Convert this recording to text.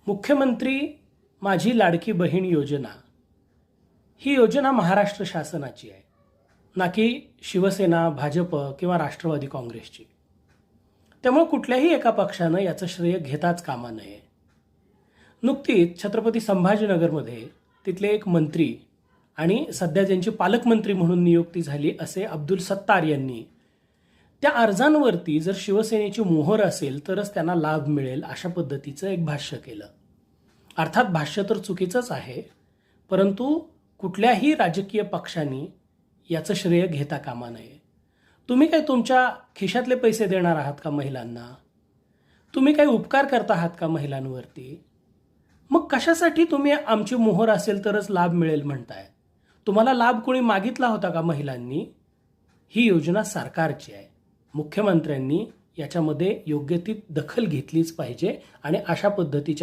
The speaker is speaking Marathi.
मुख्यमंत्री माझी लाडकी बहीण योजना ही योजना महाराष्ट्र शासनाची आहे, ना की शिवसेना, भाजप किंवा राष्ट्रवादी काँग्रेसची. त्यामुळे कुठल्याही एका पक्षानं याचं श्रेय घेताच कामा नये. नुकतीच छत्रपती संभाजीनगरमध्ये तिथले एक मंत्री आणि सध्या ज्यांची पालकमंत्री म्हणून नियुक्ती झाली असे अब्दुल सत्तार यांनी त्या अर्जांवरती जर शिवसेनेची मोहर असेल तरच त्यांना लाभ मिळेल अशा पद्धतीचं एक भाष्य केलं. अर्थात भाष्य तर चुकीचंच आहे, परंतु कुठल्याही राजकीय पक्षांनी याचं श्रेय घेता कामा नये. तुम्ही काय तुमच्या खिशातले पैसे देणार आहात का महिलांना? तुम्ही काही उपकार करता आहात का महिलांवरती? मग कशासाठी तुम्ही आमची मोहर असेल तरच लाभ मिळेल म्हणताय? तुम्हाला लाभ कोणी मागितला होता का महिलांनी? ही योजना सरकारची आहे. मुख्यमंत्र्यांनी याच्यामध्ये योग्य ती दखल घेतलीच पाहिजे आणि अशा पद्धतीच्या